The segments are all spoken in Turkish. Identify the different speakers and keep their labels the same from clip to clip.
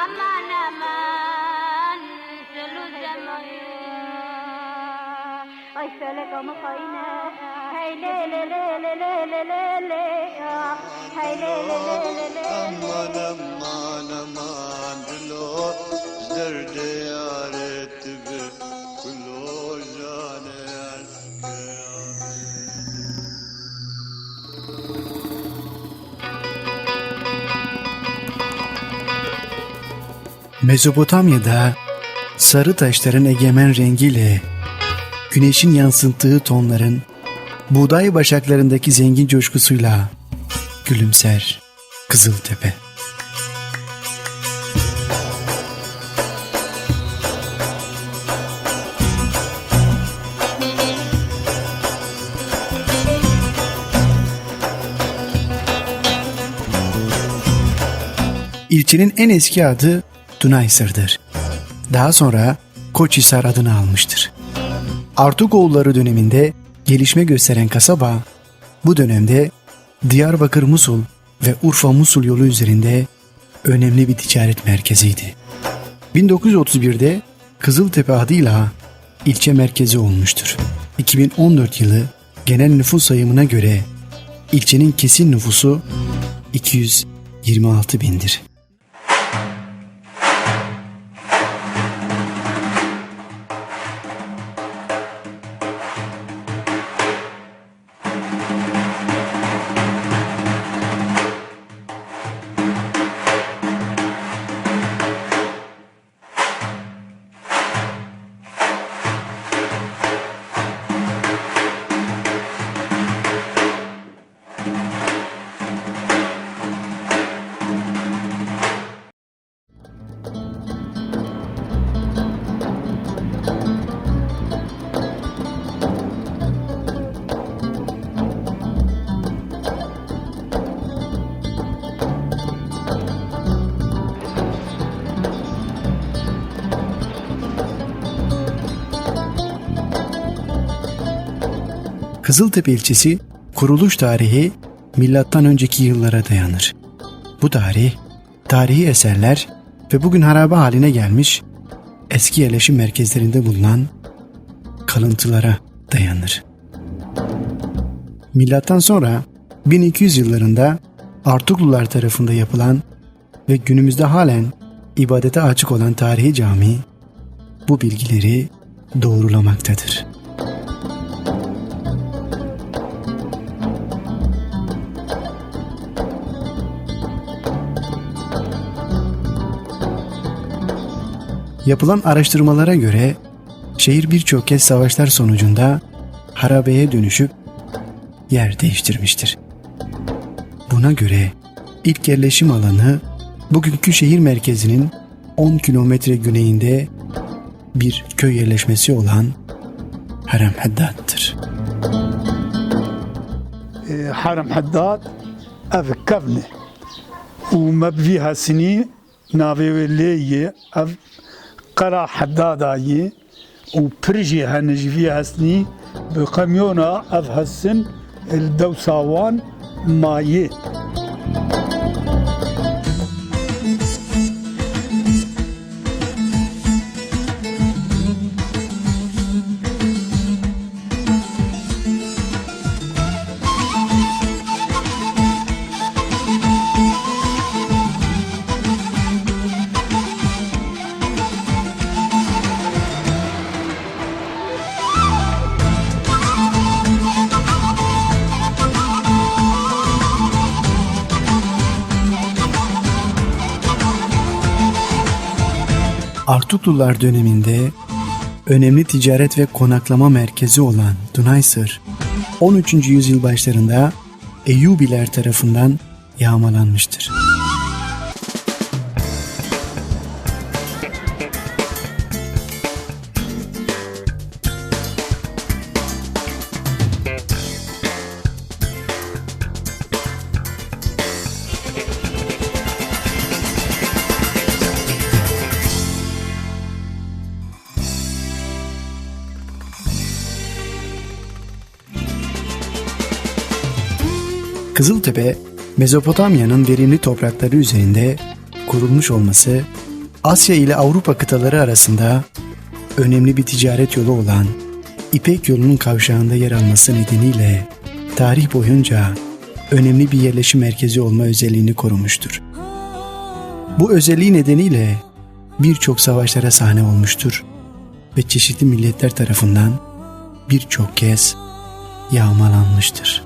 Speaker 1: aman aman selu zaman. Ay felek ama kayne. Hey le le le le le le le le. Hey le le le le le.
Speaker 2: Aman aman aman dilo derde yaret be kulo jane
Speaker 3: Mezopotamya'da sarı taşların egemen rengiyle güneşin yansıttığı tonların buğday başaklarındaki zengin coşkusuyla gülümser Kızıltepe. İlçenin en eski adı Dunaysır'dır. Daha sonra Koçhisar adını almıştır. Artukoğulları döneminde gelişme gösteren kasaba, bu dönemde Diyarbakır-Musul ve Urfa-Musul yolu üzerinde önemli bir ticaret merkeziydi. 1931'de Kızıltepe adıyla ilçe merkezi olmuştur. 2014 yılı genel nüfus sayımına göre ilçenin kesin nüfusu 226 bindir. Kızıltepe ilçesi kuruluş tarihi milattan önceki yıllara dayanır. Bu tarihi eserler ve bugün harabe haline gelmiş eski yerleşim merkezlerinde bulunan kalıntılara dayanır. Milattan sonra 1200 yıllarında Artuklular tarafında yapılan ve günümüzde halen ibadete açık olan tarihi cami bu bilgileri doğrulamaktadır. Yapılan araştırmalara göre şehir birçok kez savaşlar sonucunda harabeye dönüşüp yer değiştirmiştir. Buna göre ilk yerleşim alanı bugünkü şehir merkezinin 10 kilometre güneyinde bir köy yerleşmesi olan Harem Haddad'tır.
Speaker 4: Harem Haddad ev kevne u mebviha sini naveveliye ev قرى حدادايي وبرجي هنجفي هسني بقميونا اف هسن الدوساوان مايي
Speaker 3: Artuklular döneminde önemli ticaret ve konaklama merkezi olan Dunaysır, 13. yüzyıl başlarında Eyyubiler tarafından yağmalanmıştır. Kızıltepe, Mezopotamya'nın verimli toprakları üzerinde kurulmuş olması Asya ile Avrupa kıtaları arasında önemli bir ticaret yolu olan İpek yolunun kavşağında yer alması nedeniyle tarih boyunca önemli bir yerleşim merkezi olma özelliğini korumuştur. Bu özelliği nedeniyle birçok savaşlara sahne olmuştur ve çeşitli milletler tarafından birçok kez yağmalanmıştır.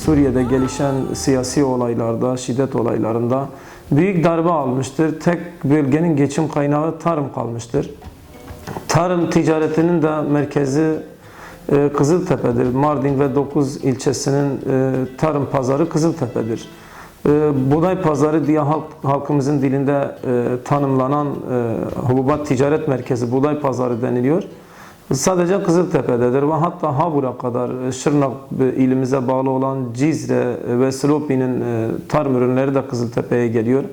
Speaker 5: Suriye'de gelişen siyasi olaylarda, şiddet olaylarında büyük darbe almıştır. Tek bölgenin geçim kaynağı tarım kalmıştır. Tarım ticaretinin de merkezi Kızıltepe'dir. Mardin ve 9 ilçesinin tarım pazarı Kızıltepe'dir. Buğday pazarı diye halkımızın dilinde tanımlanan hububat ticaret merkezi buğday pazarı deniliyor. Sadece Kızıltepe'dedir ve hatta Habur'a kadar Şırnak ilimize bağlı olan Cizre ve Silopi'nin tarım ürünleri de Kızıltepe'ye geliyor.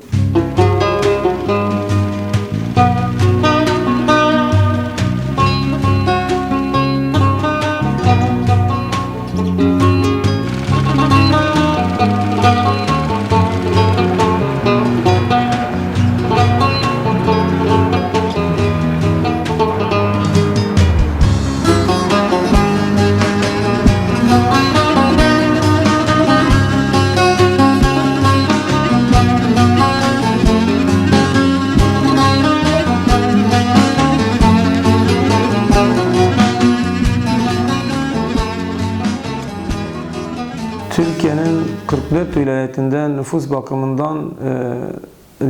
Speaker 5: Türkiye'nin 44 vilayetinde nüfus bakımından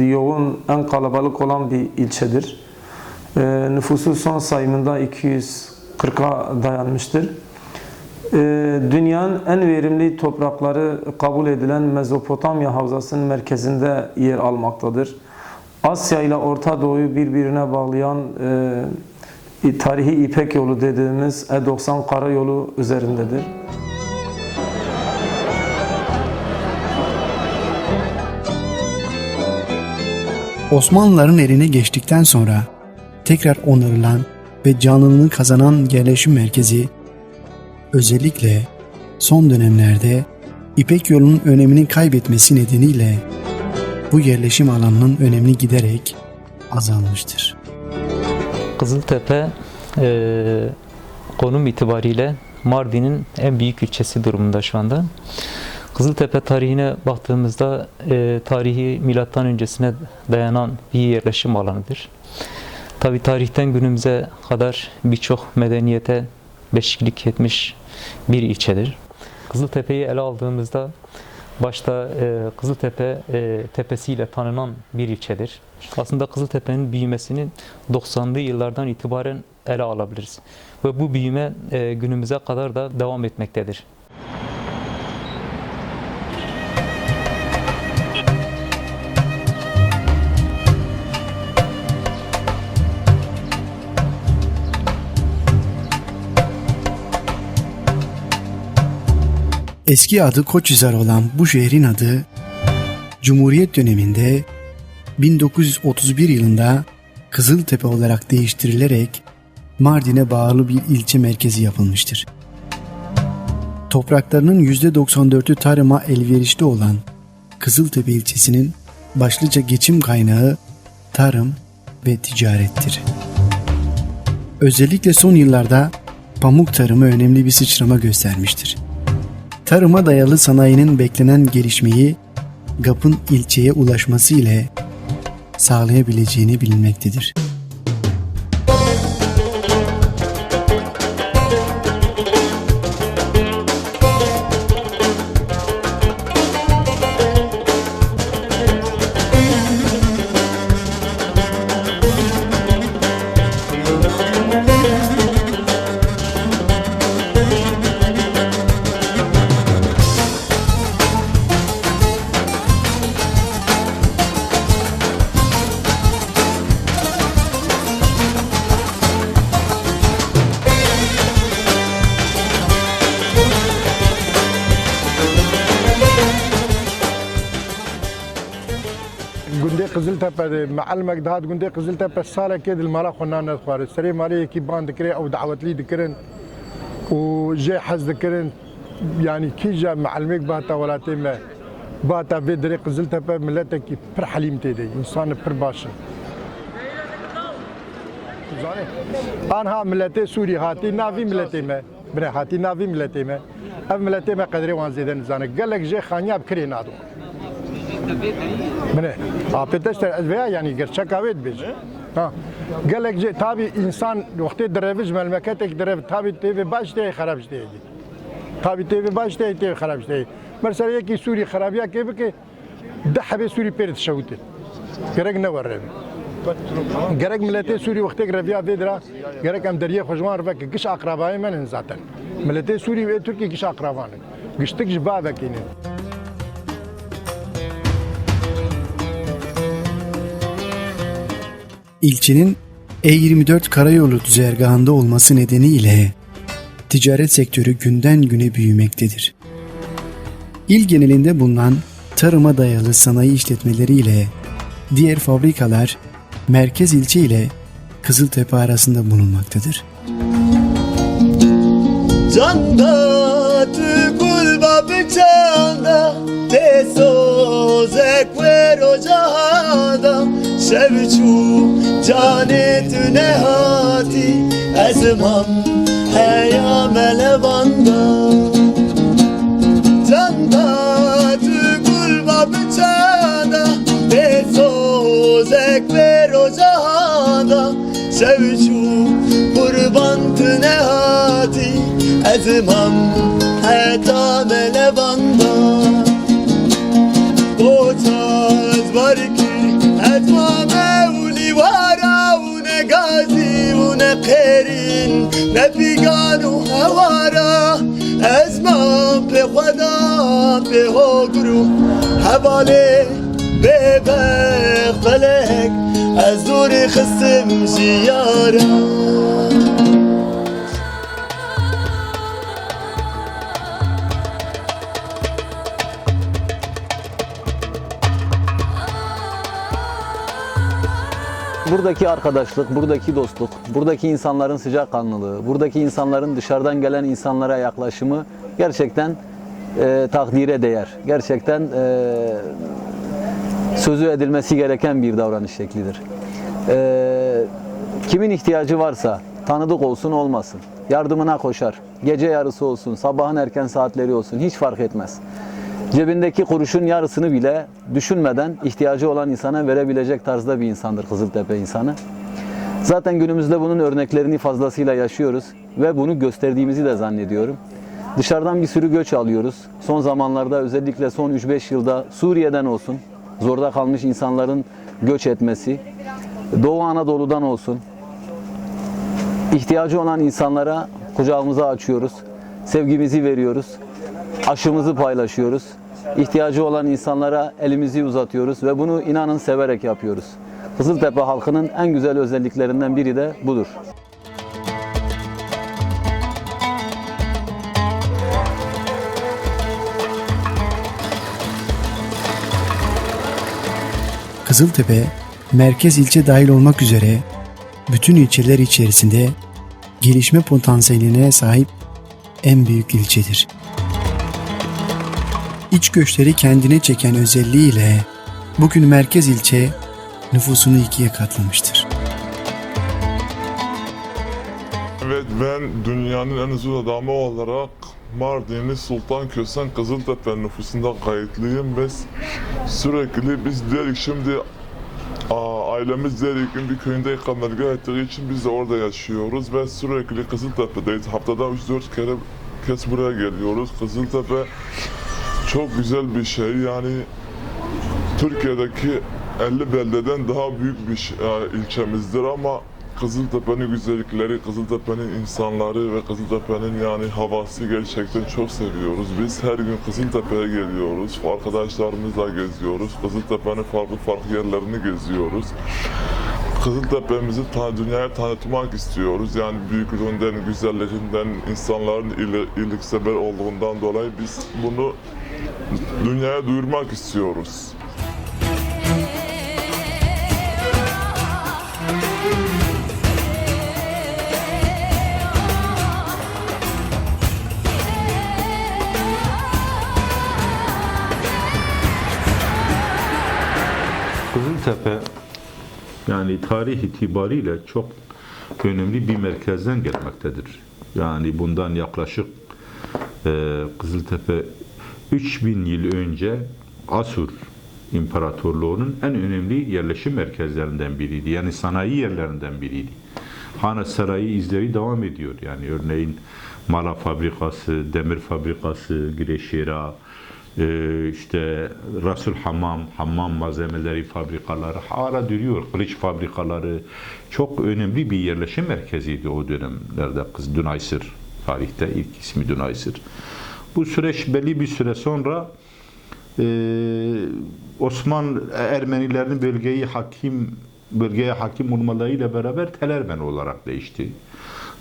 Speaker 5: yoğun, en kalabalık olan bir ilçedir. Nüfusu son sayımında 240'a dayanmıştır. Dünyanın en verimli toprakları kabul edilen Mezopotamya Havzası'nın merkezinde yer almaktadır. Asya ile Orta Doğu'yu birbirine bağlayan tarihi İpek yolu dediğimiz E90 karayolu üzerindedir.
Speaker 3: Osmanlıların eline geçtikten sonra tekrar onarılan ve canlılığını kazanan yerleşim merkezi özellikle son dönemlerde İpek yolunun önemini kaybetmesi nedeniyle bu yerleşim alanının önemini giderek azalmıştır.
Speaker 6: Kızıltepe konum itibariyle Mardin'in en büyük ilçesi durumunda şu anda. Kızıltepe tarihine baktığımızda tarihi milattan öncesine dayanan bir yerleşim alanıdır. Tabi tarihten günümüze kadar birçok medeniyete beşiklik etmiş bir ilçedir. Kızıltepe'yi ele aldığımızda başta Kızıltepe tepesiyle tanınan bir ilçedir. Aslında Kızıltepe'nin büyümesini 90'lı yıllardan itibaren ele alabiliriz. Ve bu büyüme günümüze kadar da devam etmektedir.
Speaker 3: Eski adı Koçhisar olan bu şehrin adı Cumhuriyet döneminde 1931 yılında Kızıltepe olarak değiştirilerek Mardin'e bağlı bir ilçe merkezi yapılmıştır. Topraklarının %94'ü tarıma elverişli olan Kızıltepe ilçesinin başlıca geçim kaynağı tarım ve ticarettir. Özellikle son yıllarda pamuk tarımı önemli bir sıçrama göstermiştir. Tarıma dayalı sanayinin beklenen gelişmeyi GAP'ın ilçeye ulaşması ile sağlayabileceğini bilinmektedir.
Speaker 7: گنده قزلتپه معلمک دهات گنده قزلتپه سال که دل مرا خونان نخواره سری مالی کی باند کری او دعوت لی دکرن وجي حز ذكرن يعني كي جا معلمك باتا ولاتي ما باتا في دري قزلتبه ملتك بر حليم تيدي انسان بر باشن آنها ملتي سوري هاتي نافي ملتي ما بره هاتي نافي ملتي ما اف ملتي ما قدري وان زيدن زانه قال لك جي خانيا بكري نادو بنه ابتدشت ادويه يعني قرشك اويد بيج ها قال لك جي تابي انسان وقت درفج ملمكتك درف تابي تي باش تي خراب تي تابي تي باش تي خراب تي مثلا يكي سوري خرابيه كيف كي دحبه سوري بيرت شوته قرق نورب قرق ملتي سوري وقت رفيا فيدرا قرق ام دريه خجوان رفك قش اقرباي من ذاتن ملتي سوري و تركي قش اقربان قشتك جبابك يعني
Speaker 3: İlçenin E24 karayolu düzergahında olması nedeniyle ticaret sektörü günden güne büyümektedir. İl genelinde bulunan tarıma dayalı sanayi işletmeleriyle diğer fabrikalar merkez ilçe ile Kızıltepe arasında bulunmaktadır.
Speaker 2: Canda tükül babıçanda Tesozek ver o cahada Şevçu canet nehati Ezmam heyam elevanda Canda tükül babıçanda Tesozek ver o cahada Şevçu kurban nehati Ezmam hetam elevanda Koçaz var ki etma mevli vara U ne gazi u ne perin Ne figan u hevara Ezmam pe khada pe hogru Havale bebek felek Ez duri kısım jiyara
Speaker 8: Buradaki arkadaşlık, buradaki dostluk, buradaki insanların sıcakkanlılığı, buradaki insanların dışarıdan gelen insanlara yaklaşımı gerçekten takdire değer. Gerçekten sözü edilmesi gereken bir davranış şeklidir. Kimin ihtiyacı varsa, tanıdık olsun olmasın, yardımına koşar. Gece yarısı olsun, sabahın erken saatleri olsun, hiç fark etmez. Cebindeki kuruşun yarısını bile düşünmeden ihtiyacı olan insana verebilecek tarzda bir insandır Kızıltepe insanı. Zaten günümüzde bunun örneklerini fazlasıyla yaşıyoruz ve bunu gösterdiğimizi de zannediyorum. Dışarıdan bir sürü göç alıyoruz. Son zamanlarda özellikle son 3-5 yılda Suriye'den olsun, zorda kalmış insanların göç etmesi, Doğu Anadolu'dan olsun, ihtiyacı olan insanlara kucağımızı açıyoruz, sevgimizi veriyoruz, aşımızı paylaşıyoruz. İhtiyacı olan insanlara elimizi uzatıyoruz ve bunu inanın severek yapıyoruz. Kızıltepe halkının en güzel özelliklerinden biri de budur.
Speaker 3: Kızıltepe, merkez ilçe dahil olmak üzere bütün ilçeler içerisinde gelişme potansiyeline sahip en büyük ilçedir. İç göçleri kendine çeken özelliğiyle bugün merkez ilçe nüfusunu 2'ye katlamıştır.
Speaker 9: Evet, ben dünyanın en uzun adamı olarak Mardinli Sultan Kösen Kızıltepe nüfusunda kayıtlıyım ve sürekli biz dedik şimdi ailemiz Derik'in bir köyünde ikametgah ettiği için biz de orada yaşıyoruz ve sürekli Kızıltepe'deyiz. Haftada 3-4 kez buraya geliyoruz. Kızıltepe çok güzel bir şey, yani Türkiye'deki 50 beldeden daha büyük bir ilçemizdir ama Kızıltepe'nin güzellikleri, Kızıltepe'nin insanları ve Kızıltepe'nin yani havası gerçekten çok seviyoruz. Biz her gün Kızıltepe'ye geliyoruz, arkadaşlarımızla geziyoruz, Kızıltepe'nin farklı yerlerini geziyoruz. Kızıltepe'mizi dünyaya tanıtmak istiyoruz. Yani büyüklüğünden, güzelliğinden, insanların iyiliksever olduğundan dolayı biz bunu dünyaya duyurmak istiyoruz.
Speaker 10: Kızıltepe yani tarih itibariyle çok önemli bir merkezden gelmektedir. Yani bundan yaklaşık Kızıltepe 3000 yıl önce Asur İmparatorluğu'nun en önemli yerleşim merkezlerinden biriydi. Yani sanayi yerlerinden biriydi. Hala sarayı izleri devam ediyor. Yani örneğin mala fabrikası, demir fabrikası, Gireşira, işte Rasul Hammam malzemeleri fabrikaları hala duruyor. Kılıç fabrikaları çok önemli bir yerleşim merkeziydi o dönemlerde. Dünaysır tarihte ilk ismi Dünaysır. Bu süreç belli bir süre sonra Osman Ermenilerin bölgeye hakim olmalarıyla beraber Telermen olarak değişti.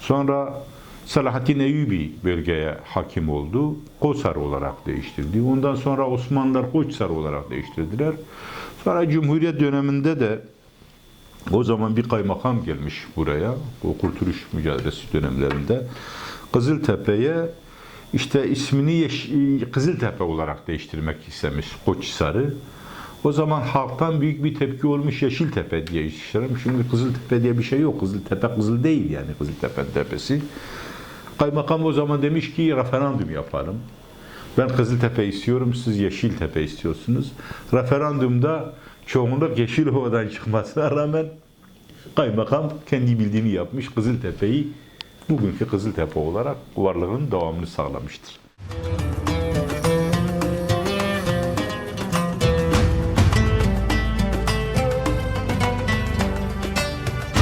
Speaker 10: Sonra Selahattin Eyyubi bölgeye hakim oldu. Koçsar olarak değiştirdi. Ondan sonra Osmanlılar Koçsar olarak değiştirdiler. Sonra Cumhuriyet döneminde de o zaman bir kaymakam gelmiş buraya. O kurtuluş mücadelesi dönemlerinde. Kızıltepe'ye işte ismini Kızıltepe olarak değiştirmek istemiş Koçhisar'ı. O zaman halktan büyük bir tepki olmuş, Yeşiltepe diye işlerim. Şimdi Kızıltepe diye bir şey yok. Kızıltepe kızıl değil yani Kızıltepe tepesi. Kaymakam o zaman demiş ki referandum yapalım. Ben Kızıltepe istiyorum, siz Yeşiltepe istiyorsunuz. Referandumda çoğunluk Yeşilova'dan çıkmasına rağmen kaymakam kendi bildiğini yapmış. Kızıltepe'yi bugünkü Kızıltepe olarak varlığının devamını sağlamıştır.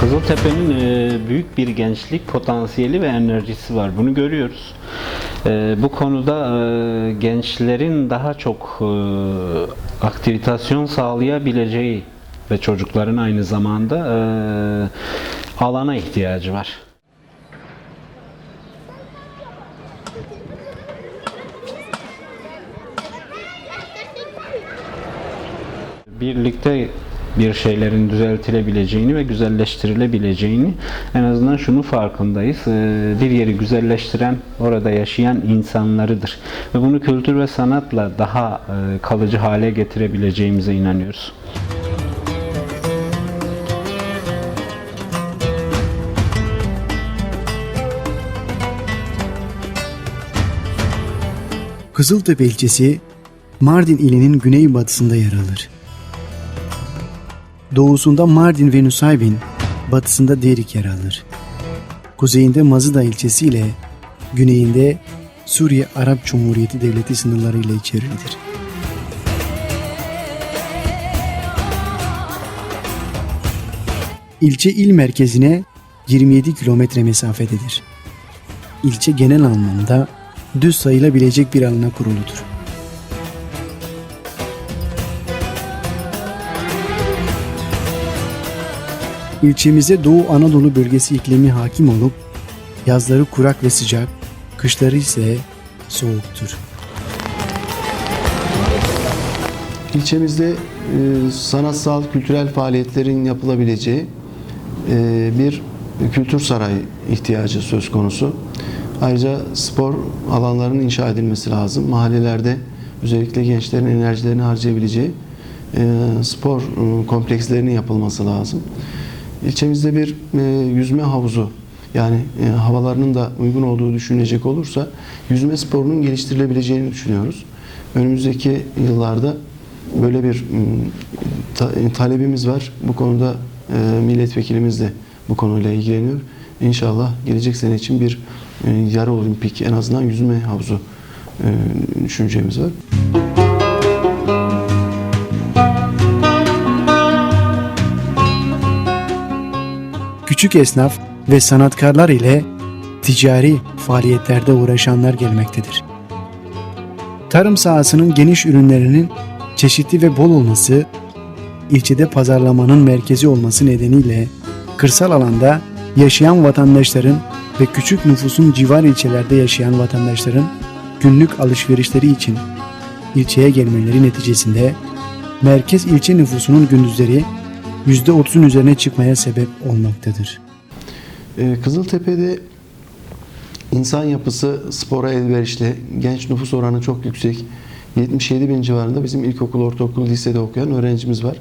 Speaker 11: Kızıltepe'nin büyük bir gençlik potansiyeli ve enerjisi var. Bunu görüyoruz. Bu konuda gençlerin daha çok aktivitasyon sağlayabileceği ve çocukların aynı zamanda alana ihtiyacı var. Birlikte bir şeylerin düzeltilebileceğini ve güzelleştirilebileceğini, en azından şunu farkındayız. Bir yeri güzelleştiren orada yaşayan insanlarıdır. Ve bunu kültür ve sanatla daha kalıcı hale getirebileceğimize inanıyoruz.
Speaker 3: Kızıltepe ilçesi Mardin ilinin güneybatısında yer alır. Doğusunda Mardin ve Nusaybin, batısında Derik yer alır. Kuzeyinde Mazıda ilçesi ile güneyinde Suriye Arap Cumhuriyeti Devleti sınırları ile içerilir. İlçe il merkezine 27 kilometre mesafededir. İlçe genel anlamda düz sayılabilecek bir alana kuruludur. İlçemize Doğu Anadolu bölgesi iklimi hakim olup yazları kurak ve sıcak, kışları ise soğuktur.
Speaker 12: İlçemizde sanatsal, kültürel faaliyetlerin yapılabileceği bir kültür sarayı ihtiyacı söz konusu. Ayrıca spor alanlarının inşa edilmesi lazım. Mahallelerde özellikle gençlerin enerjilerini harcayabileceği spor komplekslerinin yapılması lazım. İlçemizde bir yüzme havuzu, yani havalarının da uygun olduğu düşünülecek olursa yüzme sporunun geliştirilebileceğini düşünüyoruz. Önümüzdeki yıllarda böyle bir talebimiz var. Bu konuda milletvekilimiz de bu konuyla ilgileniyor. İnşallah gelecek sene için bir yarı olimpik, en azından yüzme havuzu düşüncemiz var.
Speaker 3: Küçük esnaf ve sanatkarlar ile ticari faaliyetlerde uğraşanlar gelmektedir. Tarım sahasının geniş, ürünlerinin çeşitli ve bol olması, ilçede pazarlamanın merkezi olması nedeniyle kırsal alanda yaşayan vatandaşların ve küçük nüfusun civar ilçelerde yaşayan vatandaşların günlük alışverişleri için ilçeye gelmeleri neticesinde merkez ilçe nüfusunun gündüzleri %30'un üzerine çıkmaya sebep olmaktadır.
Speaker 12: Kızıltepe'de insan yapısı spora elverişli, genç nüfus oranı çok yüksek. 77 bin civarında bizim ilkokul, ortaokul, lisede okuyan öğrencimiz var.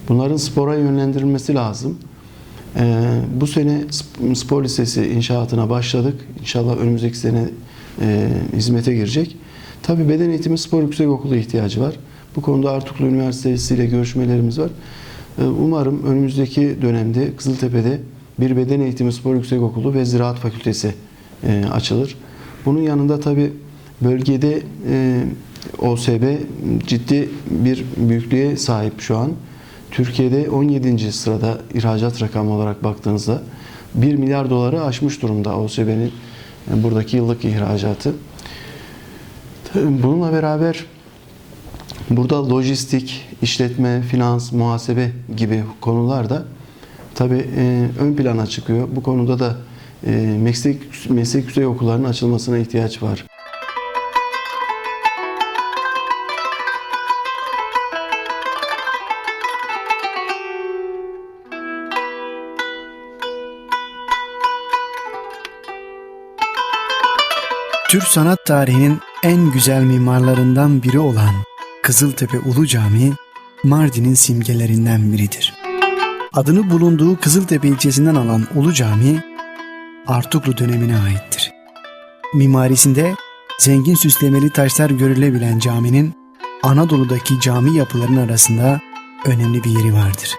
Speaker 12: Bunların spora yönlendirilmesi lazım. Bu sene spor lisesi inşaatına başladık. İnşallah önümüzdeki sene hizmete girecek. Tabii beden eğitimi spor yüksekokulu ihtiyacı var. Bu konuda Artuklu Üniversitesi ile görüşmelerimiz var. Umarım önümüzdeki dönemde Kızıltepe'de bir beden eğitimi spor yüksekokulu ve ziraat fakültesi açılır. Bunun yanında tabii bölgede OSB ciddi bir büyüklüğe sahip şu an. Türkiye'de 17. sırada ihracat rakamı olarak baktığınızda 1 milyar doları aşmış durumda OSB'nin buradaki yıllık ihracatı. Bununla beraber burada lojistik, işletme, finans, muhasebe gibi konular da tabii ön plana çıkıyor. Bu konuda da meslek yüksek okullarının açılmasına ihtiyaç var.
Speaker 3: Türk sanat tarihinin en güzel mimarlarından biri olan Kızıltepe Ulu Camii, Mardin'in simgelerinden biridir. Adını bulunduğu Kızıltepe ilçesinden alan Ulu Cami, Artuklu dönemine aittir. Mimarisinde zengin süslemeli taşlar görülebilen caminin Anadolu'daki cami yapılarının arasında önemli bir yeri vardır.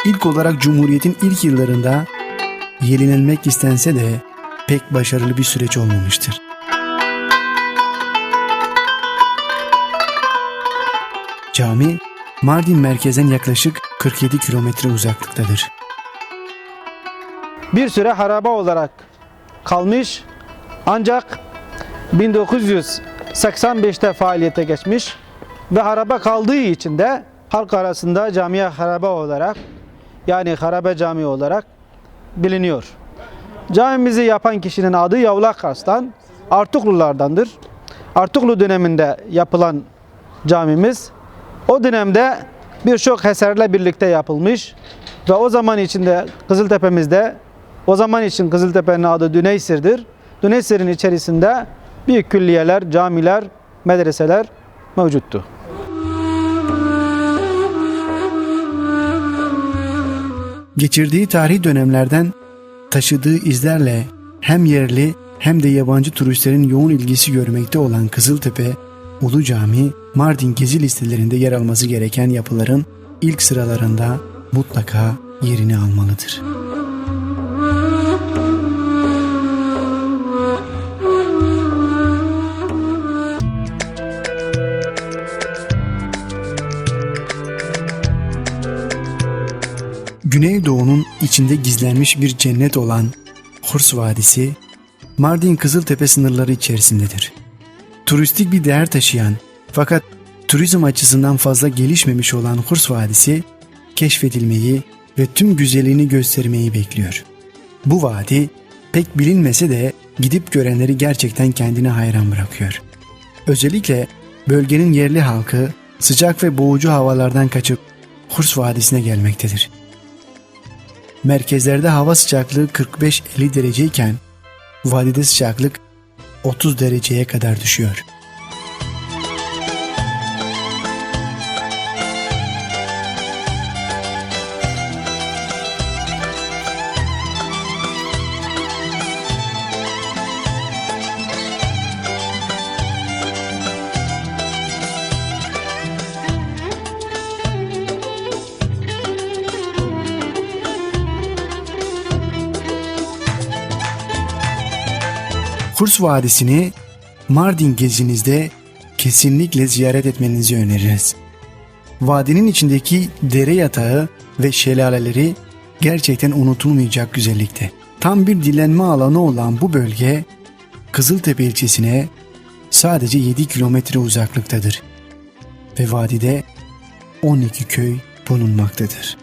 Speaker 3: İlk olarak Cumhuriyet'in ilk yıllarında yenilenmek istense de pek başarılı bir süreç olmamıştır. Cami, Mardin merkezden yaklaşık 47 kilometre uzaklıktadır.
Speaker 13: Bir süre harabe olarak kalmış ancak 1985'te faaliyete geçmiş ve harabe kaldığı için de halk arasında camiye harabe olarak, yani harabe cami olarak biliniyor. Camimizi yapan kişinin adı Yavlak Arslan, Artuklulardandır. Artuklu döneminde yapılan camimiz o dönemde birçok eserle birlikte yapılmış ve o zaman içinde Kızıltepe'mizde, o zaman için Kızıltepe'nin adı Düneysir'dir. Düneysir'in içerisinde büyük külliyeler, camiler, medreseler mevcuttu.
Speaker 3: Geçirdiği tarihi dönemlerden taşıdığı izlerle hem yerli hem de yabancı turistlerin yoğun ilgisi görmekte olan Kızıltepe Ulu Cami, Mardin gezi listelerinde yer alması gereken yapıların ilk sıralarında mutlaka yerini almalıdır. Güneydoğu'nun içinde gizlenmiş bir cennet olan Hurs Vadisi, Mardin Kızıltepe sınırları içerisindedir. Turistik bir değer taşıyan fakat turizm açısından fazla gelişmemiş olan Hurs Vadisi, keşfedilmeyi ve tüm güzelliğini göstermeyi bekliyor. Bu vadi pek bilinmese de gidip görenleri gerçekten kendine hayran bırakıyor. Özellikle bölgenin yerli halkı sıcak ve boğucu havalardan kaçıp Hurs Vadisi'ne gelmektedir. Merkezlerde hava sıcaklığı 45-50 dereceyken vadide sıcaklık 30 dereceye kadar düşüyor. Hurs Vadisi'ni Mardin gezinizde kesinlikle ziyaret etmenizi öneririz. Vadinin içindeki dere yatağı ve şelaleleri gerçekten unutulmayacak güzellikte. Tam bir dinlenme alanı olan bu bölge Kızıltepe ilçesine sadece 7 kilometre uzaklıktadır ve vadide 12 köy bulunmaktadır.